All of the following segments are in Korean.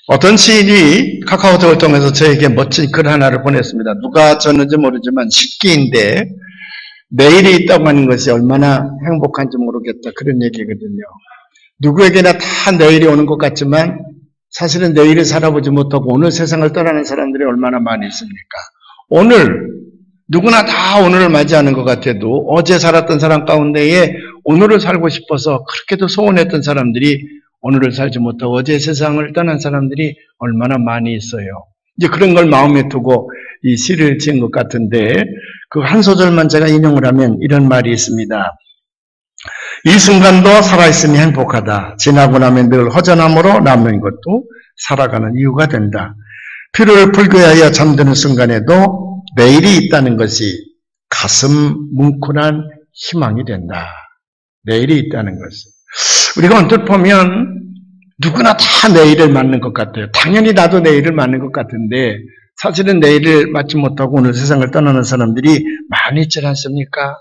어떤 시인이 카카오톡을 통해서 저에게 멋진 글 하나를 보냈습니다. 누가 줬는지 모르지만 식기인데 내일이 있다고 하는 것이 얼마나 행복한지 모르겠다. 그런 얘기거든요. 누구에게나 다 내일이 오는 것 같지만 사실은 내일을 살아보지 못하고 오늘 세상을 떠나는 사람들이 얼마나 많이 있습니까? 오늘 누구나 다 오늘을 맞이하는 것 같아도 어제 살았던 사람 가운데에 오늘을 살고 싶어서 그렇게도 소원했던 사람들이 오늘을 살지 못하고 어제 세상을 떠난 사람들이 얼마나 많이 있어요. 이제 그런 걸 마음에 두고 이 시를 지은 것 같은데 그 한 소절만 제가 인용을 하면 이런 말이 있습니다. 이 순간도 살아있음이 행복하다. 지나고 나면 늘 허전함으로 남는 것도 살아가는 이유가 된다. 피로를 풀기 위하여 잠드는 순간에도 내일이 있다는 것이 가슴 뭉클한 희망이 된다. 내일이 있다는 것은. 우리가 언뜻 보면 누구나 다 내일을 맞는 것 같아요. 당연히 나도 내일을 맞는 것 같은데 사실은 내일을 맞지 못하고 오늘 세상을 떠나는 사람들이 많이 있지 않습니까?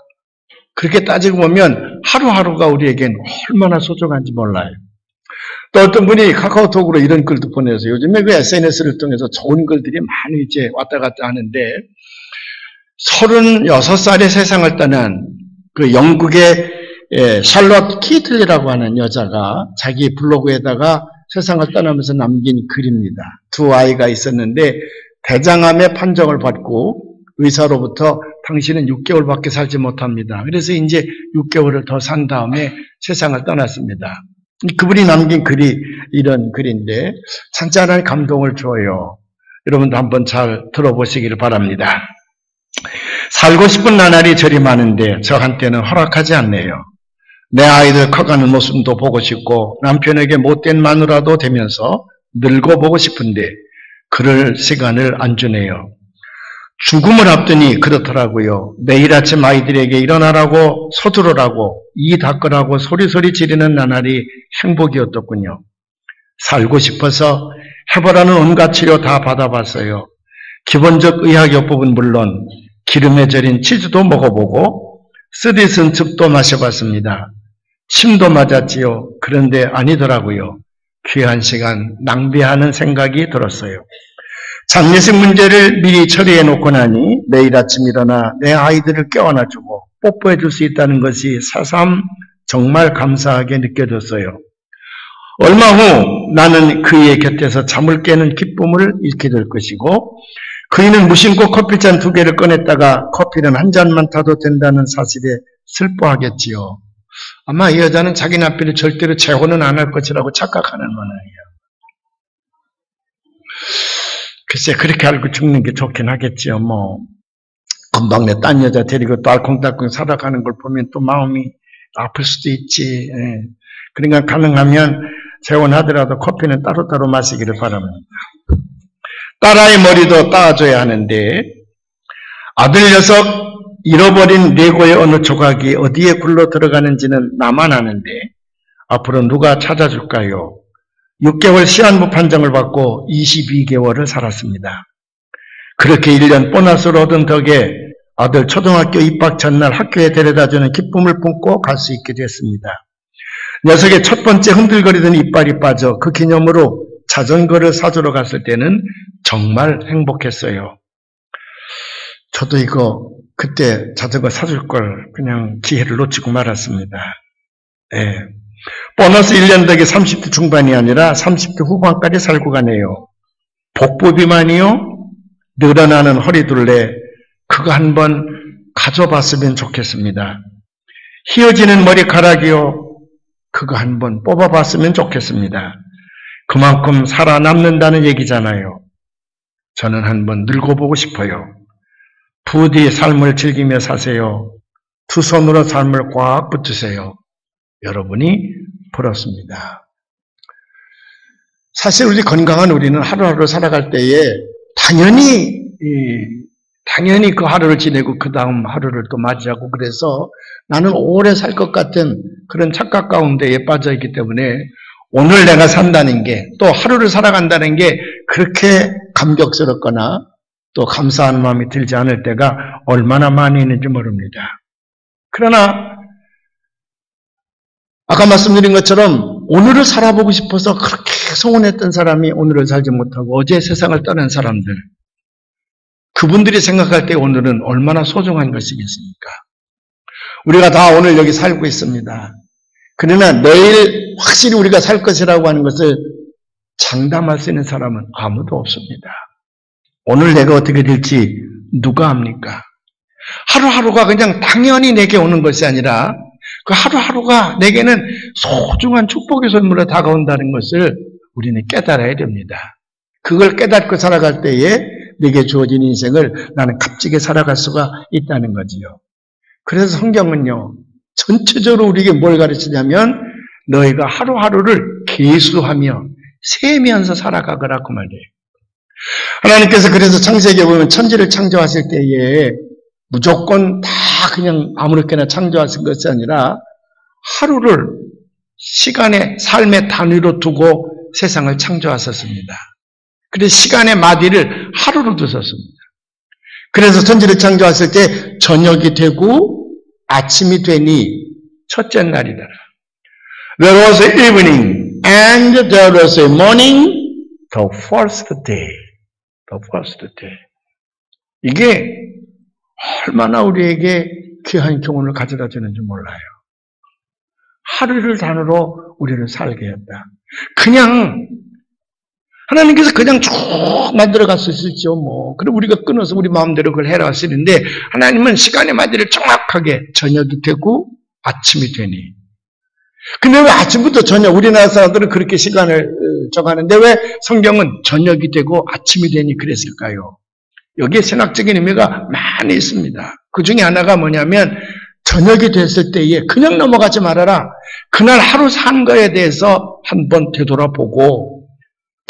그렇게 따지고 보면 하루하루가 우리에겐 얼마나 소중한지 몰라요. 또 어떤 분이 카카오톡으로 이런 글도 보내서 요즘에 그 SNS를 통해서 좋은 글들이 많이 이제 왔다 갔다 하는데 36살에 세상을 떠난 그 영국의 샬롯 키틀리라고 하는 여자가 자기 블로그에다가 세상을 떠나면서 남긴 글입니다. 두 아이가 있었는데 대장암의 판정을 받고 의사로부터 당신은 6개월밖에 살지 못합니다. 그래서 이제 6개월을 더 산 다음에 세상을 떠났습니다. 그분이 남긴 글이 이런 글인데 찬찬한 감동을 줘요. 여러분도 한번 잘 들어보시기를 바랍니다. 살고 싶은 나날이 저리 많은데 저한테는 허락하지 않네요. 내 아이들 커가는 모습도 보고 싶고 남편에게 못된 마누라도 되면서 늙어보고 싶은데 그럴 시간을 안 주네요. 죽음을 앞두니 그렇더라고요. 매일 아침 아이들에게 일어나라고 서두르라고 이 닦으라고 소리소리 지르는 나날이 행복이었더군요. 살고 싶어서 해보라는 온갖 치료 다 받아봤어요. 기본적 의학요법은 물론 기름에 절인 치즈도 먹어보고 쓰디쓴 즙도 마셔봤습니다. 침도 맞았지요. 그런데 아니더라고요. 귀한 시간 낭비하는 생각이 들었어요. 장례식 문제를 미리 처리해 놓고 나니 내일 아침 일어나 내 아이들을 껴안아주고 뽀뽀해 줄 수 있다는 것이 새삼 정말 감사하게 느껴졌어요. 얼마 후 나는 그의 곁에서 잠을 깨는 기쁨을 잃게 될 것이고 그이는 무심코 커피잔 2개를 꺼냈다가 커피는 한 잔만 타도 된다는 사실에 슬퍼하겠지요. 아마 이 여자는 자기 남편이 절대로 재혼은 안 할 것이라고 착각하는 모양이에요. 글쎄 그렇게 알고 죽는 게 좋긴 하겠지요. 금방 내 딴 여자 데리고 또 알콩달콩 살아가는 걸 보면 또 마음이 아플 수도 있지. 그러니까 가능하면 재혼하더라도 커피는 따로따로 마시기를 바랍니다. 딸아이 머리도 따줘야 하는데 아들 녀석 잃어버린 레고의 어느 조각이 어디에 굴러 들어가는지는 나만 아는데 앞으로 누가 찾아줄까요? 6개월 시한부 판정을 받고 22개월을 살았습니다. 그렇게 1년 보너스를 얻은 덕에 아들 초등학교 입학 전날 학교에 데려다주는 기쁨을 품고 갈 수 있게 됐습니다. 녀석의 첫 번째 흔들거리던 이빨이 빠져 그 기념으로 자전거를 사주러 갔을 때는 정말 행복했어요. 저도 이거 그때 자전거 사줄 걸 그냥 기회를 놓치고 말았습니다. 보너스 1년 덕에 30대 중반이 아니라 30대 후반까지 살고 가네요. 복부 비만이요? 늘어나는 허리둘레 그거 한번 가져봤으면 좋겠습니다. 휘어지는 머리카락이요? 그거 한번 뽑아봤으면 좋겠습니다. 그만큼 살아남는다는 얘기잖아요. 저는 한번 늙어보고 싶어요. 부디 삶을 즐기며 사세요. 두 손으로 삶을 꽉 붙으세요. 여러분이 부럽습니다. 사실 우리 건강한 우리는 하루하루 살아갈 때에 당연히 그 하루를 지내고 그 다음 하루를 또 맞이하고 그래서 나는 오래 살 것 같은 그런 착각 가운데에 빠져 있기 때문에 오늘 내가 산다는 게 또 하루를 살아간다는 게 그렇게 감격스럽거나 또 감사한 마음이 들지 않을 때가 얼마나 많이 있는지 모릅니다. 그러나 아까 말씀드린 것처럼 오늘을 살아보고 싶어서 그렇게 소원했던 사람이 오늘을 살지 못하고 어제 세상을 떠난 사람들, 그분들이 생각할 때 오늘은 얼마나 소중한 것이겠습니까? 우리가 다 오늘 여기 살고 있습니다. 그러나 내일 확실히 우리가 살 것이라고 하는 것을 장담할 수 있는 사람은 아무도 없습니다. 오늘 내가 어떻게 될지 누가 압니까? 하루하루가 그냥 당연히 내게 오는 것이 아니라 그 하루하루가 내게는 소중한 축복의 선물로 다가온다는 것을 우리는 깨달아야 됩니다. 그걸 깨닫고 살아갈 때에 내게 주어진 인생을 나는 값지게 살아갈 수가 있다는 거지요. 그래서 성경은요, 전체적으로 우리에게 뭘 가르치냐면 너희가 하루하루를 계수하며 세면서 살아가거라 그 말이에요. 하나님께서 그래서 창세기에 보면 천지를 창조하실 때에 무조건 다 그냥 아무렇게나 창조하신 것이 아니라 하루를 시간의 삶의 단위로 두고 세상을 창조하셨습니다. 그래서 시간의 마디를 하루로 두셨습니다. 그래서 천지를 창조하실 때 저녁이 되고 아침이 되니 첫째 날이더라. There was an evening and there was a morning, the first day. The first day. 이게 얼마나 우리에게 귀한 교훈을 가져다 주는지 몰라요. 하루를 단으로 우리를 살게 했다. 그냥 하나님께서 그냥 쭉 만들어 갔을지요, 뭐. 그럼 우리가 끊어서 우리 마음대로 그걸 해라 하시는데, 하나님은 시간의 마디를 정확하게 저녁이 되고 아침이 되니. 근데 왜 아침부터 저녁, 우리나라 사람들은 그렇게 시간을 정하는데 왜 성경은 저녁이 되고 아침이 되니 그랬을까요? 여기에 신학적인 의미가 많이 있습니다. 그 중에 하나가 뭐냐면, 저녁이 됐을 때에 그냥 넘어가지 말아라. 그날 하루 산 거에 대해서 한번 되돌아보고,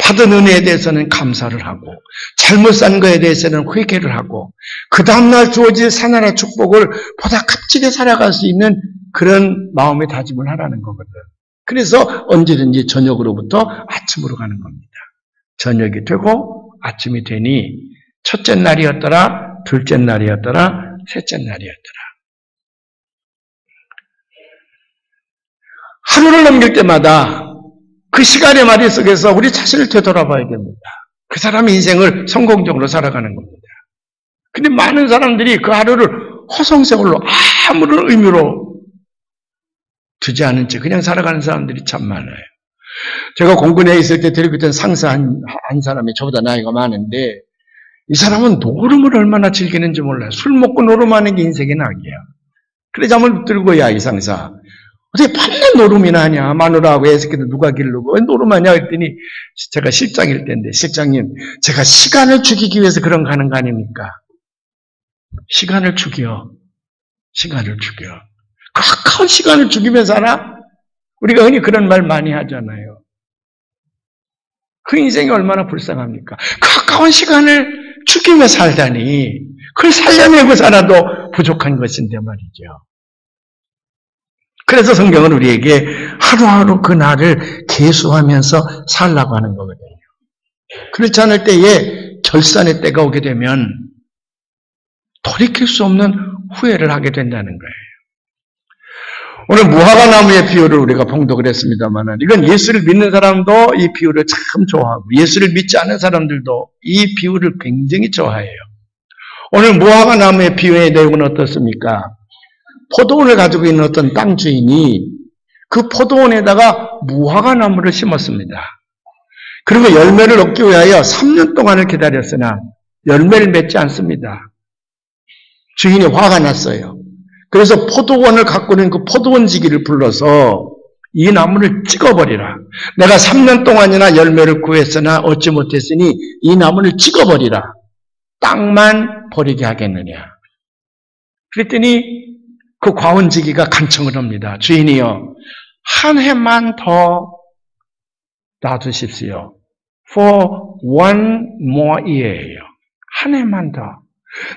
받은 은혜에 대해서는 감사를 하고 잘못 산 거에 대해서는 회개를 하고 그 다음날 주어질 사나라 축복을 보다 값지게 살아갈 수 있는 그런 마음의 다짐을 하라는 거거든. 그래서 언제든지 저녁으로부터 아침으로 가는 겁니다. 저녁이 되고 아침이 되니 첫째 날이었더라, 둘째 날이었더라, 셋째 날이었더라. 하루를 넘길 때마다 그 시간의 마디 속에서 우리 자신을 되돌아봐야 됩니다. 그 사람의 인생을 성공적으로 살아가는 겁니다. 근데 많은 사람들이 그 하루를 허송세월로 아무런 의미로 두지 않은 채 그냥 살아가는 사람들이 참 많아요. 제가 공군에 있을 때 데리고 상사 한 사람이 저보다 나이가 많은데 이 사람은 노름을 얼마나 즐기는지 몰라요. 술 먹고 노름하는 게 인생의 낙이야. 그래 잠을 들고 야 이 상사. 어떻게 밤낮 노름이나 하냐. 마누라하고 애새끼들 누가 기르고 왜 노름하냐 했더니 제가 실장일 때인데 실장님 제가 시간을 죽이기 위해서 그런 거 하는 거 아닙니까? 시간을 죽여. 시간을 죽여. 가까운 시간을 죽이며 살아? 우리가 흔히 그런 말 많이 하잖아요. 그 인생이 얼마나 불쌍합니까? 가까운 시간을 죽이며 살다니 그걸 살려내고 살아도 부족한 것인데 말이죠. 그래서 성경은 우리에게 하루하루 그 날을 계수하면서 살라고 하는 거거든요. 그렇지 않을 때에 결산의 때가 오게 되면 돌이킬 수 없는 후회를 하게 된다는 거예요. 오늘 무화과 나무의 비유를 우리가 봉독을 했습니다만 이건 예수를 믿는 사람도 이 비유를 참 좋아하고 예수를 믿지 않는 사람들도 이 비유를 굉장히 좋아해요. 오늘 무화과 나무의 비유의 내용은 어떻습니까? 포도원을 가지고 있는 어떤 땅 주인이 그 포도원에다가 무화과 나무를 심었습니다. 그리고 열매를 얻기 위하여 3년 동안을 기다렸으나 열매를 맺지 않습니다. 주인이 화가 났어요. 그래서 포도원을 갖고 있는 그 포도원지기를 불러서 이 나무를 찍어버리라. 내가 3년 동안이나 열매를 구했으나 얻지 못했으니 이 나무를 찍어버리라. 땅만 버리게 하겠느냐. 그랬더니 그 과원지기가 간청을 합니다. 주인이여, 한 해만 더 놔두십시오. For one more year예요. 한 해만 더.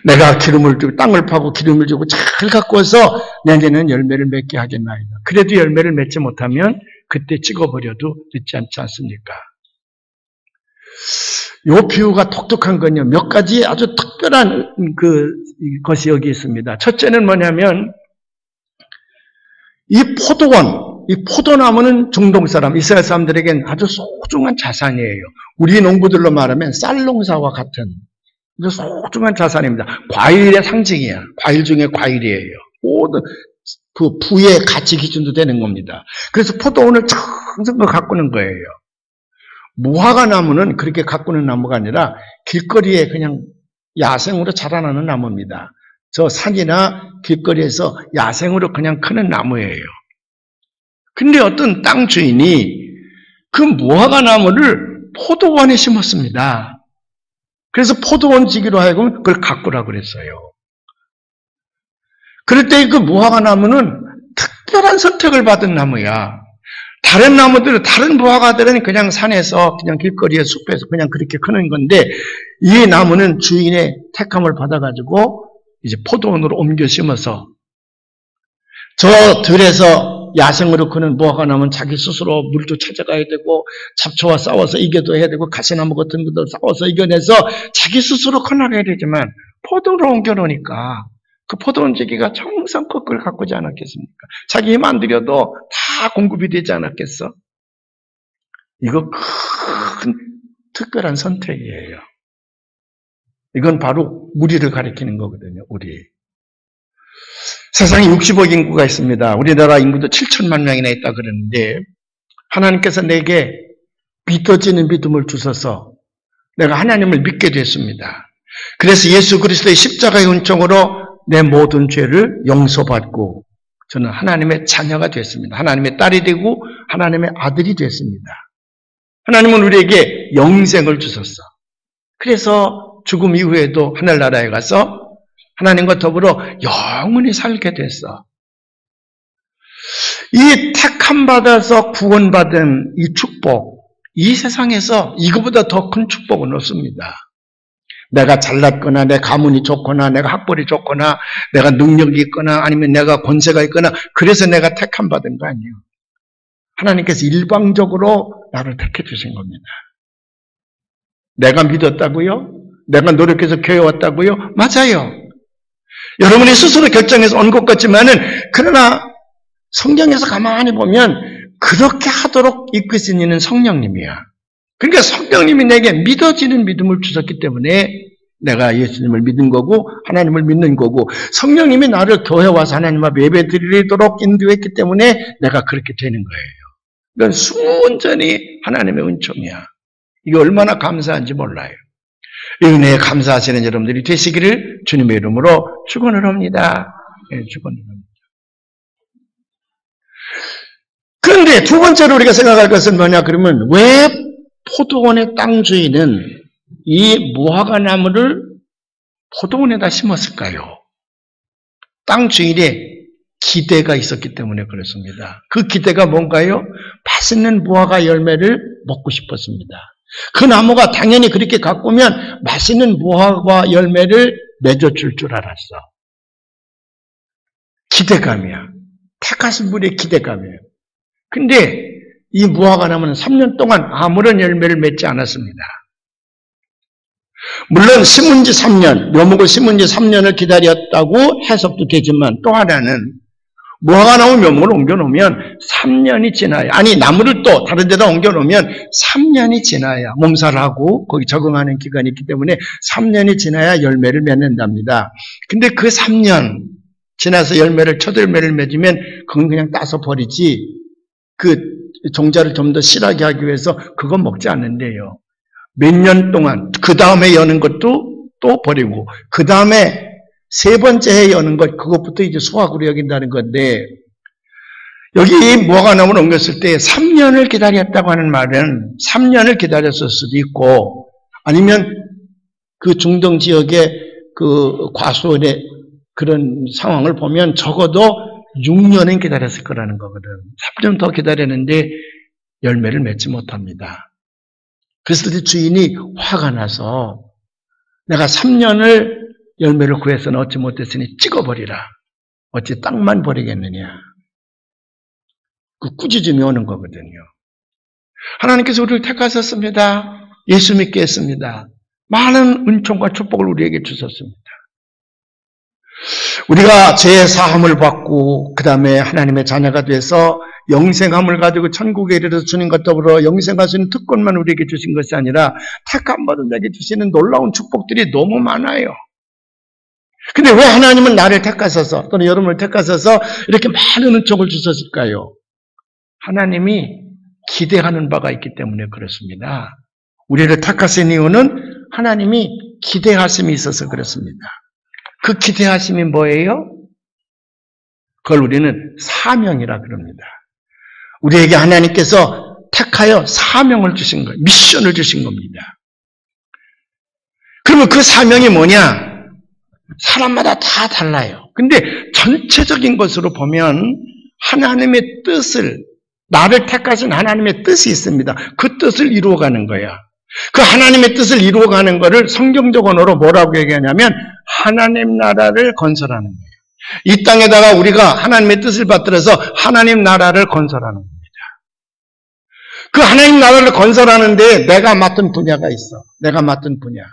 내가 기름을 주고 땅을 파고 기름을 주고 잘 가꾸어서 내년에는 열매를 맺게 하겠나이다. 그래도 열매를 맺지 못하면 그때 찍어버려도 늦지 않지 않습니까? 이 비유가 독특한 건요. 몇 가지 아주 특별한 것이 여기 있습니다. 첫째는 뭐냐면 이 포도원, 이 포도나무는 중동 사람, 이스라엘 사람들에겐 아주 소중한 자산이에요. 우리 농부들로 말하면 쌀농사와 같은 아주 소중한 자산입니다. 과일의 상징이야. 과일 중에 과일이에요. 모든 그 부의 가치 기준도 되는 겁니다. 그래서 포도원을 정성껏 가꾸는 거예요. 무화과 나무는 그렇게 가꾸는 나무가 아니라 길거리에 그냥 야생으로 자라나는 나무입니다. 저 산이나 길거리에서 야생으로 그냥 크는 나무예요. 근데 어떤 땅 주인이 그 무화과 나무를 포도원에 심었습니다. 그래서 포도원 지기로 하여금 그걸 가꾸라고 그랬어요. 그럴 때 그 무화과 나무는 특별한 선택을 받은 나무야. 다른 나무들은, 다른 무화과들은 그냥 산에서, 그냥 길거리에 숲에서 그냥 그렇게 크는 건데, 이 나무는 주인의 택함을 받아가지고, 이제 포도원으로 옮겨 심어서, 저 들에서 야생으로 크는 무화과 나무는 자기 스스로 물도 찾아가야 되고, 잡초와 싸워서 이겨도 해야 되고, 가시나무 같은 것도 싸워서 이겨내서 자기 스스로 커나가야 되지만, 포도로 옮겨 놓으니까, 그 포도원 지기가 정성껏 그걸 가꾸지 않았겠습니까? 자기 힘 안 들여도 다 공급이 되지 않았겠어? 이거 큰 특별한 선택이에요. 이건 바로 우리를 가리키는 거거든요. 우리. 세상에 60억 인구가 있습니다. 우리나라 인구도 7천만 명이나 있다 그러는데 하나님께서 내게 믿어지는 믿음을 주셔서 내가 하나님을 믿게 됐습니다. 그래서 예수 그리스도의 십자가의 은총으로 내 모든 죄를 용서받고 저는 하나님의 자녀가 됐습니다. 하나님의 딸이 되고 하나님의 아들이 됐습니다. 하나님은 우리에게 영생을 주셨어. 그래서 죽음 이후에도 하늘나라에 가서 하나님과 더불어 영원히 살게 됐어. 이 택함 받아서 구원받은 이 축복, 이 세상에서 이거보다 더 큰 축복은 없습니다. 내가 잘났거나 내 가문이 좋거나 내가 학벌이 좋거나 내가 능력이 있거나 아니면 내가 권세가 있거나 그래서 내가 택함 받은 거 아니에요. 하나님께서 일방적으로 나를 택해 주신 겁니다. 내가 믿었다고요? 내가 노력해서 교회 왔다고요? 맞아요. 여러분이 스스로 결정해서 온 것 같지만은 그러나 성경에서 가만히 보면 그렇게 하도록 이끄신 이는 성령님이야. 그러니까 성령님이 내게 믿어지는 믿음을 주셨기 때문에 내가 예수님을 믿은 거고 하나님을 믿는 거고 성령님이 나를 교회 와서 하나님 앞에 예배 드리도록 인도했기 때문에 내가 그렇게 되는 거예요. 이건 순전히 하나님의 은총이야. 이게 얼마나 감사한지 몰라요. 이 은혜에 감사하시는 여러분들이 되시기를 주님의 이름으로 축원을 합니다. 네, 축원을 합니다. 그런데 두 번째로 우리가 생각할 것은 뭐냐 그러면 왜 포도원의 땅 주인은 이 무화과 나무를 포도원에다 심었을까요? 땅 주인의 기대가 있었기 때문에 그렇습니다. 그 기대가 뭔가요? 맛있는 무화과 열매를 먹고 싶었습니다. 그 나무가 당연히 그렇게 가꾸면 맛있는 무화과 열매를 맺어줄 줄 알았어. 기대감이야. 택하신 분의 기대감이에요. 근데 이 무화과 나무는 3년 동안 아무런 열매를 맺지 않았습니다. 물론 심은 지 3년, 묘목을 심은 지 3년을 기다렸다고 해석도 되지만 또 하나는 무화과 나무 묘목을 옮겨놓으면 3년이 지나야, 아니 나무를 또 다른 데다 옮겨놓으면 3년이 지나야 몸살을 하고 거기 적응하는 기간이 있기 때문에 3년이 지나야 열매를 맺는답니다. 근데 그 3년 지나서 첫 열매를 맺으면 그건 그냥 따서 버리지 그 종자를 좀 더 실하게 하기 위해서 그건 먹지 않는데요. 몇 년 동안 그 다음에 여는 것도 또 버리고 그 다음에 세 번째 해 여는 것 그것부터 이제 수확으로 여긴다는 건데 여기 무화과 나무를 옮겼을 때 3년을 기다렸다고 하는 말은 3년을 기다렸을 수도 있고 아니면 그 중동 지역의 그 과수원의 그런 상황을 보면 적어도 6년은 기다렸을 거라는 거거든. 3년 더 기다렸는데 열매를 맺지 못합니다. 그래서 주인이 화가 나서 내가 3년을 열매를 구해서는 얻지 못했으니 찍어버리라. 어찌 땅만 버리겠느냐. 그 꾸짖음이 오는 거거든요. 하나님께서 우리를 택하셨습니다. 예수 믿게 했습니다. 많은 은총과 축복을 우리에게 주셨습니다. 우리가 죄의 사함을 받고 그 다음에 하나님의 자녀가 돼서 영생함을 가지고 천국에 이르러서 주님과 더불어 영생할 수 있는 특권만 우리에게 주신 것이 아니라 택함받은 자에게 주시는 놀라운 축복들이 너무 많아요. 근데 왜 하나님은 나를 택하셔서 또는 여러분을 택하셔서 이렇게 많은 은총을 주셨을까요? 하나님이 기대하는 바가 있기 때문에 그렇습니다. 우리를 택하신 이유는 하나님이 기대하심이 있어서 그렇습니다. 그 기대하심이 뭐예요? 그걸 우리는 사명이라 그럽니다. 우리에게 하나님께서 택하여 사명을 주신 거예요. 미션을 주신 겁니다. 그러면 그 사명이 뭐냐? 사람마다 다 달라요. 근데 전체적인 것으로 보면 하나님의 뜻을, 나를 택하신 하나님의 뜻이 있습니다. 그 뜻을 이루어가는 거야. 그 하나님의 뜻을 이루어가는 거를 성경적 언어로 뭐라고 얘기하냐면 하나님 나라를 건설하는 거예요. 이 땅에다가 우리가 하나님의 뜻을 받들어서 하나님 나라를 건설하는 겁니다. 그 하나님 나라를 건설하는데 내가 맡은 분야가 있어. 내가 맡은 분야.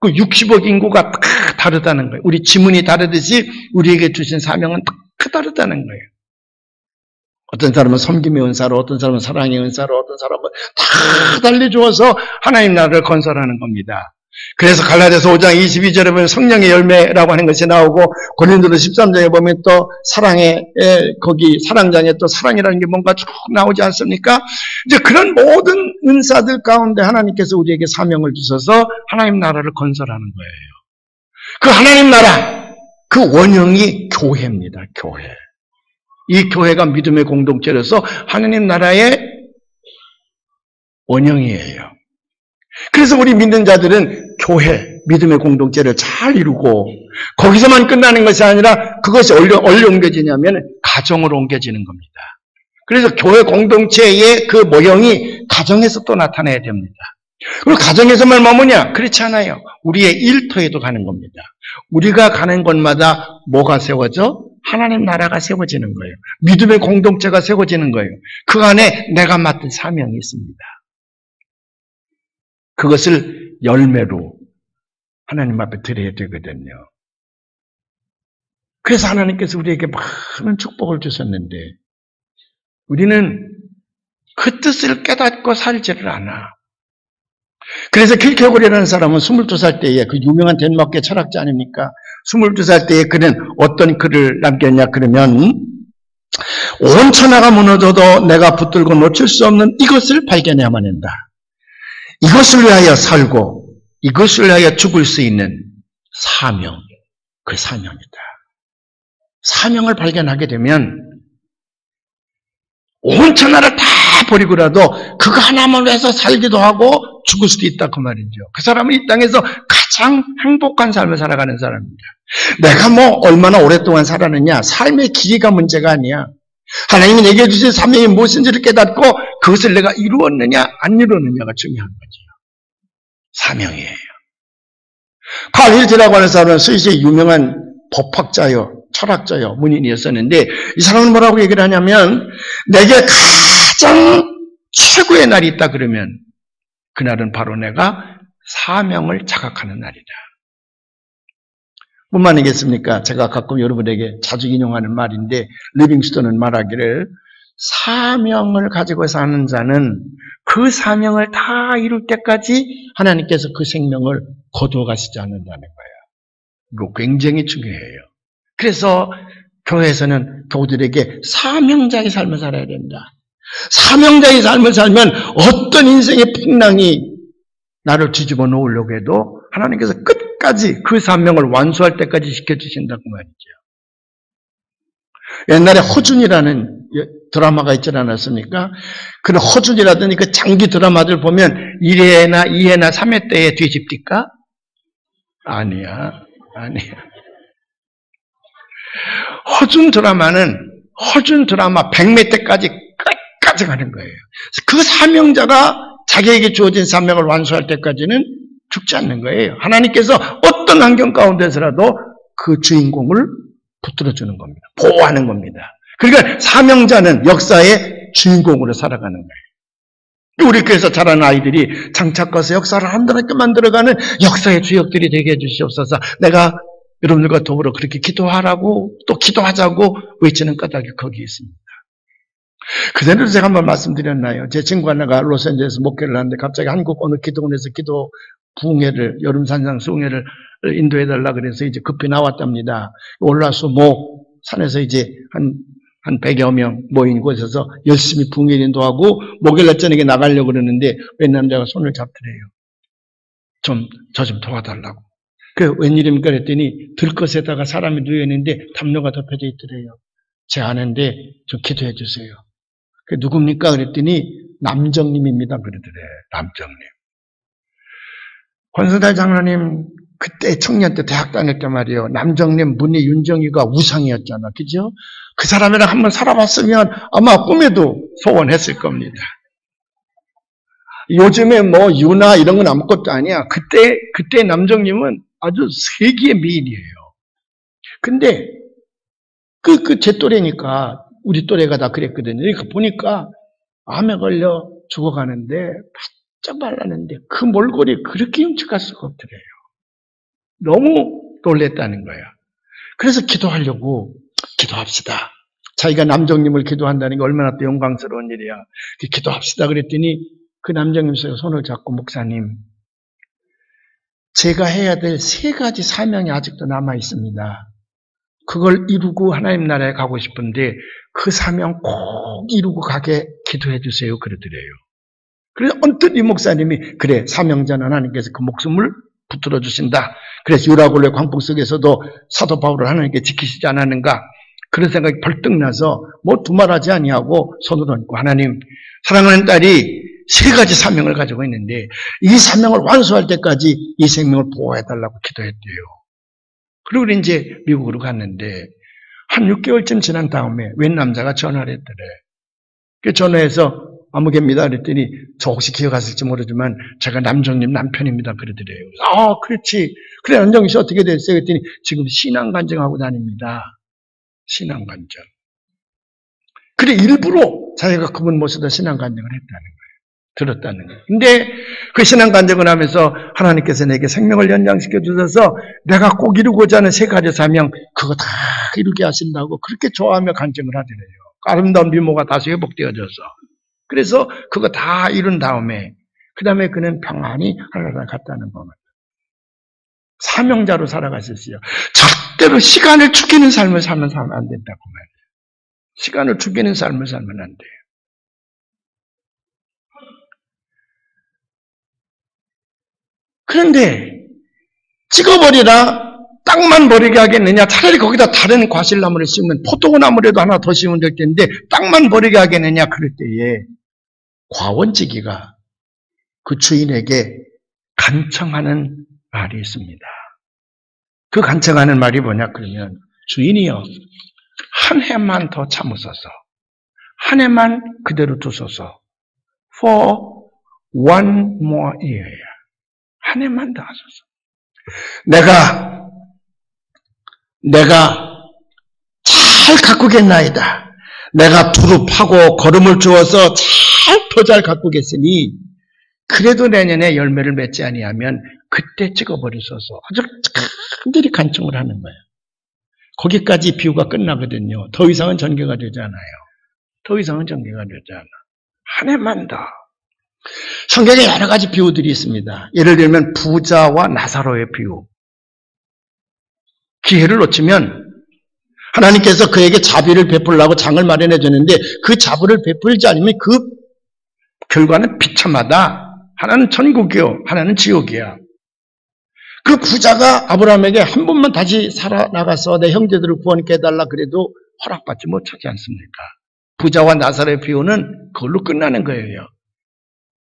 그 60억 인구가 다 다르다는 거예요. 우리 지문이 다르듯이 우리에게 주신 사명은 다 다르다는 거예요. 어떤 사람은 섬김의 은사로, 어떤 사람은 사랑의 은사로, 어떤 사람은 다 달리 주어서 하나님 나라를 건설하는 겁니다. 그래서 갈라디아서 5장 22절에 보면 성령의 열매라고 하는 것이 나오고 고린도서 13장에 보면 또 사랑의 거기 사랑장에 또 사랑이라는 게 뭔가 쭉 나오지 않습니까? 이제 그런 모든 은사들 가운데 하나님께서 우리에게 사명을 주셔서 하나님 나라를 건설하는 거예요. 그 하나님 나라, 그 원형이 교회입니다. 교회. 이 교회가 믿음의 공동체로서 하나님 나라의 원형이에요. 그래서 우리 믿는 자들은 교회, 믿음의 공동체를 잘 이루고 거기서만 끝나는 것이 아니라 그것이 어디로 옮겨지냐면 가정으로 옮겨지는 겁니다. 그래서 교회 공동체의 그 모형이 가정에서 또 나타나야 됩니다. 그리고 가정에서만 머무냐? 그렇지 않아요. 우리의 일터에도 가는 겁니다. 우리가 가는 곳마다 뭐가 세워져? 하나님 나라가 세워지는 거예요. 믿음의 공동체가 세워지는 거예요. 그 안에 내가 맡은 사명이 있습니다. 그것을 열매로 하나님 앞에 드려야 되거든요. 그래서 하나님께서 우리에게 많은 축복을 주셨는데 우리는 그 뜻을 깨닫고 살지를 않아. 그래서 킬케고르라는 사람은 22살 때에 그 유명한 덴마크의 철학자 아닙니까? 22살 때에 그는 어떤 글을 남겼냐 그러면 온 천하가 무너져도 내가 붙들고 놓칠 수 없는 이것을 발견해야만 한다. 이것을 위하여 살고 이것을 위하여 죽을 수 있는 사명, 그 사명이다. 사명을 발견하게 되면 온 천하를 다 버리고라도 그거 하나만 위해서 살기도 하고 죽을 수도 있다 그 말이죠. 그 사람은 이 땅에서 가장 행복한 삶을 살아가는 사람입니다. 내가 뭐 얼마나 오랫동안 살았느냐, 삶의 길이가 문제가 아니야. 하나님이 내게 주신 사명이 무엇인지를 깨닫고 그것을 내가 이루었느냐 안 이루었느냐가 중요한 거죠. 사명이에요. 칼 힐트라고 하는 사람은 스위스의 유명한 법학자요, 철학자요, 문인이었었는데 이 사람은 뭐라고 얘기를 하냐면 내게 가장 최고의 날이 있다 그러면 그날은 바로 내가 사명을 자각하는 날이다. 뭔 말이겠습니까? 제가 가끔 여러분에게 자주 인용하는 말인데 리빙스턴은 말하기를 사명을 가지고 사는 자는 그 사명을 다 이룰 때까지 하나님께서 그 생명을 거두어 가시지 않는다는 거예요. 이거 굉장히 중요해요. 그래서 교회에서는 교우들에게 사명자의 삶을 살아야 된다. 사명자의 삶을 살면 어떤 인생의 풍랑이 나를 뒤집어 놓으려고 해도 하나님께서 끝까지 그 사명을 완수할 때까지 지켜주신다고 말이죠. 옛날에 허준이라는 드라마가 있지 않았습니까? 그 허준이라더니 그 장기 드라마들 보면 1회나 2회나 3회 때에 뒤집니까? 아니야. 허준 드라마 100매 때까지 끝까지 가는 거예요. 그 사명자가 자기에게 주어진 사명을 완수할 때까지는 죽지 않는 거예요. 하나님께서 어떤 환경 가운데서라도 그 주인공을 붙들어주는 겁니다. 보호하는 겁니다. 그러니까 사명자는 역사의 주인공으로 살아가는 거예요. 우리 교회에서 자라는 아이들이 장착가서 역사를 한다랗게 만들어가는 역사의 주역들이 되게 해주시옵소서. 내가 여러분들과 더불어 그렇게 기도하라고 또 기도하자고 외치는 까닭이 거기 있습니다. 그전에도 제가 한번 말씀드렸나요? 제 친구 하나가 로스앤젤레스 목회를 하는데 갑자기 한국 어느 기도원에서 기도 부흥회를, 여름 산상 수흥회를 인도해달라 그래서 이제 급히 나왔답니다. 올라서 산에서 이제 한 100여 명 모인 곳에서 열심히 부흥회 인도하고 목요일날 저녁에 나가려고 그러는데 웬 남자가 손을 잡더래요. 저 좀 도와달라고. 그 웬일입니까? 그랬더니 들것에다가 사람이 누워있는데 담요가 덮여져 있더래요. 제가 아는데 좀 기도해 주세요. 그 누굽니까? 그랬더니 남정님입니다. 그러더래. 남정님. 권선달 장로님 그때 청년 때 대학 다닐 때 말이에요. 남정님 문희 윤정이가 우상이었잖아. 그죠? 그 사람이랑 한번 살아봤으면 아마 꿈에도 소원했을 겁니다. 요즘에 유나 이런 건 아무것도 아니야. 그때 남정님은 아주 세기의 미인이에요. 근데 제 또래니까 우리 또래가 다 그랬거든요. 그러니까 보니까 암에 걸려 죽어가는데 바짝 말랐는데 그 몰골이 그렇게 흉측할 수가 없더래요. 너무 놀랬다는 거야. 그래서 기도하려고 기도합시다. 자기가 남정님을 기도한다는 게 얼마나 또 영광스러운 일이야. 기도합시다 그랬더니 그 남정님 손을 잡고 목사님 제가 해야 될 3가지 사명이 아직도 남아 있습니다. 그걸 이루고 하나님 나라에 가고 싶은데 그 사명 꼭 이루고 가게 기도해 주세요. 그러더래요. 그래서 언뜻 이 목사님이 그래 사명자는 하나님께서 그 목숨을 붙들어 주신다. 그래서 유라굴레 광풍 속에서도 사도 바울을 하나님께 지키시지 않았는가. 그런 생각이 벌떡 나서 두말하지 아니하고 손을 얹고 하나님 사랑하는 딸이 3가지 사명을 가지고 있는데 이 사명을 완수할 때까지 이 생명을 보호해달라고 기도했대요. 그리고 이제 미국으로 갔는데 한 6개월쯤 지난 다음에 웬 남자가 전화를 했더래. 그 전화해서 아무개입니다 그랬더니 저 혹시 기억하실지 모르지만 제가 남정님 남편입니다 그러더래요. 아 그렇지. 그래 남정님 씨 어떻게 됐어요? 그랬더니 지금 신앙간증하고 다닙니다. 신앙간증. 그래 일부러 자기가 그분 모셔다 신앙간증을 했다는 거예요. 들었다는 거예요. 근데 그 신앙간증을 하면서 하나님께서 내게 생명을 연장시켜 주셔서 내가 꼭 이루고자 하는 3가지 사명 그거 다 이루게 하신다고 그렇게 좋아하며 간증을 하더래요. 아름다운 미모가 다시 회복되어져서. 그래서 그거 다 이룬 다음에 그 다음에 그는 평안히 하나님을 갔다는 겁니다. 사명자로 살아가셨어요. 절대로 시간을 죽이는 삶을 살면 안 된다고 말이에요. 시간을 죽이는 삶을 살면 안 돼요. 그런데 찍어버리라 땅만 버리게 하겠느냐. 차라리 거기다 다른 과실나무를 심으면 포도나무라도 하나 더 심으면 될 텐데 땅만 버리게 하겠느냐. 그럴 때에 과원지기가 그 주인에게 간청하는 말이 있습니다. 그 간청하는 말이 뭐냐 그러면 주인이요 한 해만 더 참으소서. 한 해만 그대로 두소서. For one more year. 한 해만 더 하소서. 내가 잘 가꾸겠나이다. 내가 두릅하고 거름을 주어서 더 잘 가꾸겠으니 그래도 내년에 열매를 맺지 아니하면 그때 찍어버리소서. 아주 간절히 간청을 하는 거예요. 거기까지 비유가 끝나거든요. 더 이상은 전개가 되지 않아요. 더 이상은 전개가 되지 않아. 한 해만 더. 성경에 여러 가지 비유들이 있습니다. 예를 들면 부자와 나사로의 비유. 기회를 놓치면 하나님께서 그에게 자비를 베풀라고 장을 마련해 주는데 그 자비를 베풀지 않으면 그 결과는 비참하다. 하나는 천국이요, 하나는 지옥이야. 그 부자가 아브라함에게 한 번만 다시 살아나가서 내 형제들을 구원케 해달라 그래도 허락받지 못하지 않습니까? 부자와 나사로의 비유는 그걸로 끝나는 거예요.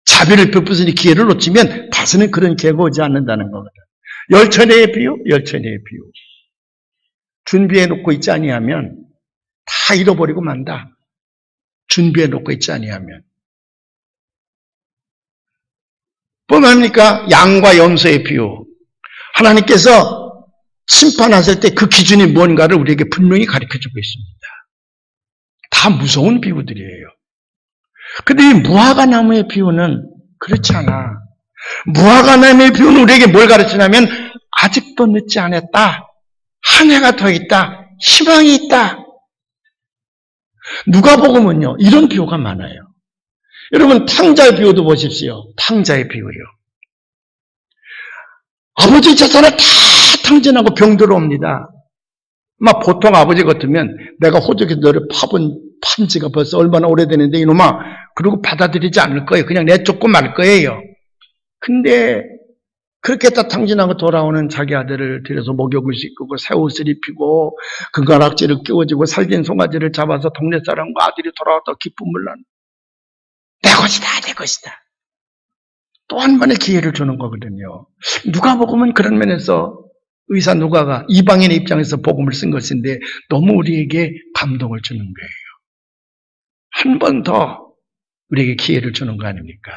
자비를 베푸시니 기회를 놓치면 다시는 그런 기회가 오지 않는다는 거거든. 열처녀의 비유, 열처녀의 비유. 준비해 놓고 있지 아니하면 다 잃어버리고 만다. 준비해 놓고 있지 아니하면. 뻔합니까? 양과 염소의 비유. 하나님께서 심판하실 때 그 기준이 뭔가를 우리에게 분명히 가르쳐주고 있습니다. 다 무서운 비유들이에요. 근데 이 무화과나무의 비유는 그렇지 않아. 무화과나무의 비유는 우리에게 뭘 가르치냐면 아직도 늦지 않았다. 한 해가 더 있다. 희망이 있다. 누가복음은요, 이런 비유가 많아요. 여러분, 탕자의 비유도 보십시오. 탕자의 비유요. 아버지 재산을 다 탕진하고 병들어 옵니다. 막 보통 아버지 같으면 내가 호적에서 너를 판 지가 벌써 얼마나 오래되는데 이놈아, 그러고 받아들이지 않을 거예요. 그냥 내쫓고 말 거예요. 근데 그렇게 다 탕진하고 돌아오는 자기 아들을 들여서 목욕을 씻고 새 옷을 입히고 금가락지를 끼워주고 살긴 송아지를 잡아서 동네 사람과 아들이 돌아왔다 기쁨을 나누. 내 것이다, 내 것이다. 또 한 번의 기회를 주는 거거든요. 누가복음은 그런 면에서 의사 누가가 이방인의 입장에서 복음을 쓴 것인데 너무 우리에게 감동을 주는 거예요. 한 번 더 우리에게 기회를 주는 거 아닙니까?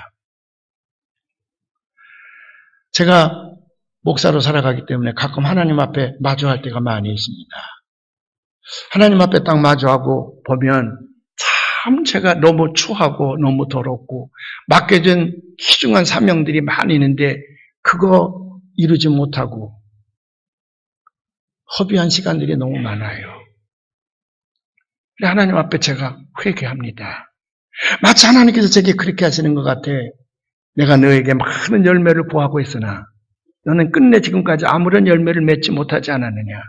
제가 목사로 살아가기 때문에 가끔 하나님 앞에 마주할 때가 많이 있습니다. 하나님 앞에 딱 마주하고 보면 참 제가 너무 추하고 너무 더럽고 맡겨진 귀중한 사명들이 많이 있는데 그거 이루지 못하고 허비한 시간들이 너무 많아요. 하나님 앞에 제가 회개합니다. 마치 하나님께서 제게 그렇게 하시는 것 같아. 내가 너에게 많은 열매를 보하고 있으나 너는 끝내 지금까지 아무런 열매를 맺지 못하지 않았느냐.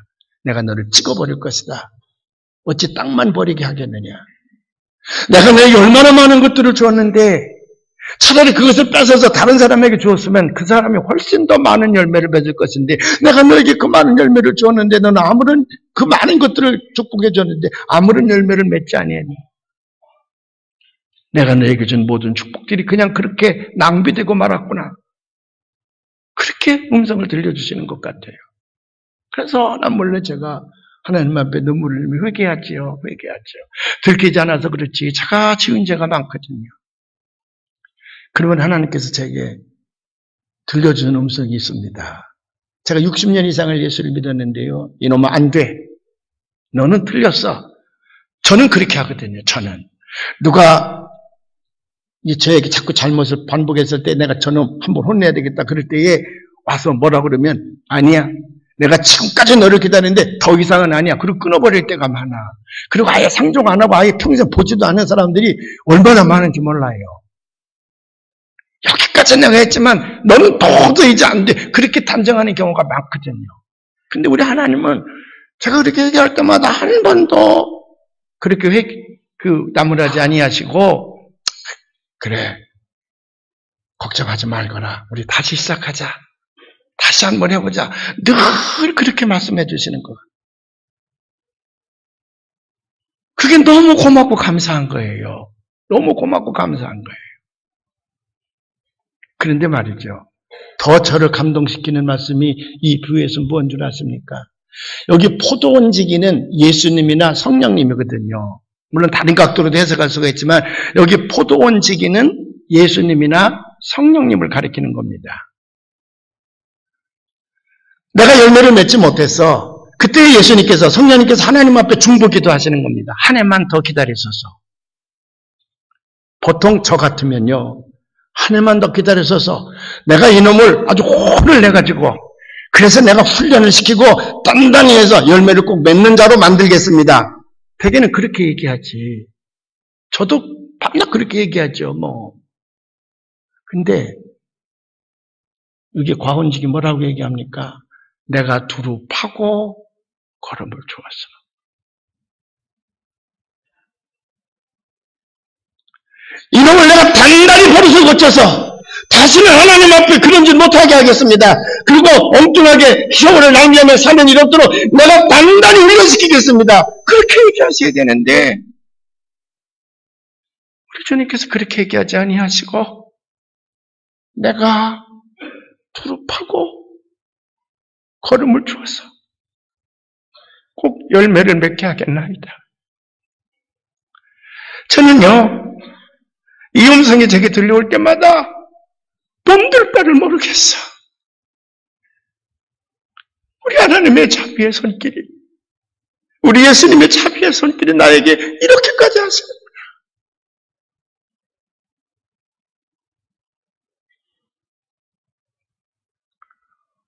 내가 너를 찍어버릴 것이다. 어찌 땅만 버리게 하겠느냐. 내가 너에게 얼마나 많은 것들을 주었는데 차라리 그것을 뺏어서 다른 사람에게 주었으면 그 사람이 훨씬 더 많은 열매를 맺을 것인데 내가 너에게 그 많은 열매를 주었는데 너는 아무런 그 많은 것들을 축복해 줬는데 아무런 열매를 맺지 아니하니 내가 너에게 준 모든 축복들이 그냥 그렇게 낭비되고 말았구나. 그렇게 음성을 들려주시는 것 같아요. 그래서 난 몰래 제가 하나님 앞에 눈물을 흘리며 회개하지요. 들키지 않아서 그렇지 제가 지은 죄가 많거든요. 그러면 하나님께서 제게 들려주는 음성이 있습니다. 제가 60년 이상을 예수를 믿었는데요. 이놈아 안 돼. 너는 틀렸어. 저는 그렇게 하거든요. 저는. 누가 저에게 자꾸 잘못을 반복했을 때 내가 저놈 한번 혼내야 되겠다. 그럴 때에 와서 뭐라 그러면 아니야. 내가 지금까지 너를 기다리는데 더 이상은 아니야. 그리고 끊어버릴 때가 많아. 그리고 아예 상종 안 하고 아예 평생 보지도 않은 사람들이 얼마나 많은지 몰라요. 여기까지 내가 했지만 너는 도저히 이제 안 돼. 그렇게 단정하는 경우가 많거든요. 근데 우리 하나님은 제가 그렇게 얘기할 때마다 한 번도 그렇게 나무라지 아니하시고 그래 걱정하지 말거라. 우리 다시 시작하자. 다시 한번 해보자. 늘 그렇게 말씀해 주시는 거. 그게 너무 고맙고 감사한 거예요. 너무 고맙고 감사한 거예요. 그런데 말이죠. 더 저를 감동시키는 말씀이 이 비유에서 무엇인 줄 아십니까? 여기 포도원지기는 예수님이나 성령님이거든요. 물론 다른 각도로도 해석할 수가 있지만 여기 포도원지기는 예수님이나 성령님을 가리키는 겁니다. 내가 열매를 맺지 못했어. 그때 예수님께서 성령님께서 하나님 앞에 중보기도 하시는 겁니다. 한 해만 더 기다리소서. 보통 저 같으면요. 한 해만 더 기다리소서. 내가 이놈을 아주 혼을 내가지고 그래서 내가 훈련을 시키고 단단히 해서 열매를 꼭 맺는 자로 만들겠습니다. 대개는 그렇게 얘기하지. 저도 밤낮 그렇게 얘기하죠. 근데 이게 과혼직이 뭐라고 얘기합니까? 내가 두루 파고 걸음을 주었어. 이놈을 내가 단단히 버릇을 고쳐서 다시는 하나님 앞에 그런 짓 못하게 하겠습니다. 그리고 엉뚱하게 희생을 낭비하며 사는 일 없도록 내가 단단히 훈련시키겠습니다. 그렇게 얘기하셔야 되는데 우리 주님께서 그렇게 얘기하지 아니하시고 내가 두루 파고 걸음을 주어서 꼭 열매를 맺게 하겠나이다. 저는요, 이 음성이 제게 들려올 때마다 몸둘 바를 모르겠어. 우리 하나님의 자비의 손길이, 우리 예수님의 자비의 손길이 나에게 이렇게까지 하시는구나.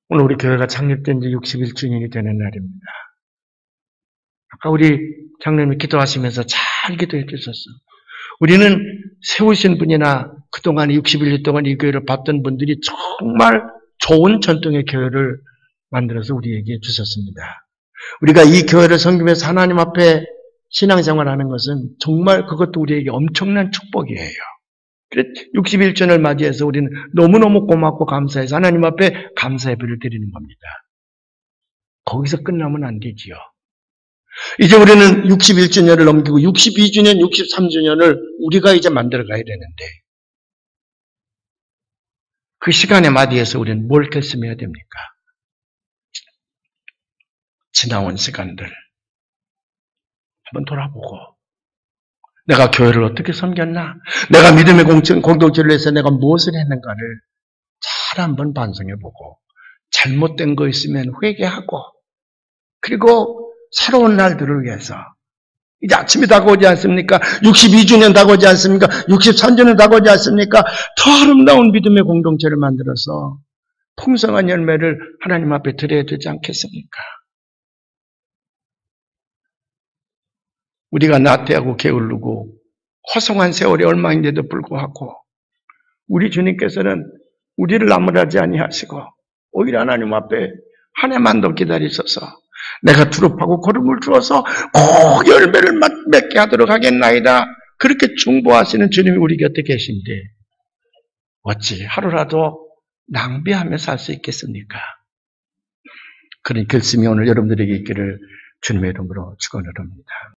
오늘 우리 교회가 창립된 지 61주년이 되는 날입니다. 아까 우리 장로님이 기도하시면서 잘 잘 기도해 주셨어. 우리는 세우신 분이나 그동안 61년 동안 이 교회를 봤던 분들이 정말 좋은 전통의 교회를 만들어서 우리에게 주셨습니다. 우리가 이 교회를 섬기면서 하나님 앞에 신앙생활하는 것은 정말 그것도 우리에게 엄청난 축복이에요. 61주년을 맞이해서 우리는 너무너무 고맙고 감사해서 하나님 앞에 감사 예배를 드리는 겁니다. 거기서 끝나면 안 되지요. 이제 우리는 61주년을 넘기고 62주년, 63주년을 우리가 이제 만들어가야 되는데 그 시간에 맞이해서 우리는 뭘 결심해야 됩니까? 지나온 시간들 한번 돌아보고 내가 교회를 어떻게 섬겼나? 내가 믿음의 공동체를 위해서 내가 무엇을 했는가를 잘 한번 반성해보고 잘못된 거 있으면 회개하고 그리고 새로운 날들을 위해서 이제 아침이 다가오지 않습니까? 62주년 다가오지 않습니까? 63주년 다가오지 않습니까? 더 아름다운 믿음의 공동체를 만들어서 풍성한 열매를 하나님 앞에 드려야 되지 않겠습니까? 우리가 나태하고 게으르고 허송한 세월이 얼마인데도 불구하고 우리 주님께서는 우리를 나무라지 아니하시고 오히려 하나님 앞에 한 해만 더 기다리셔서 내가 두릅하고 거름을 주어서 꼭 열매를 맺게 하도록 하겠나이다. 그렇게 중보하시는 주님이 우리 곁에 계신데 어찌 하루라도 낭비하며 살 수 있겠습니까? 그런 결심이 오늘 여러분들에게 있기를 주님의 이름으로 축원을 합니다.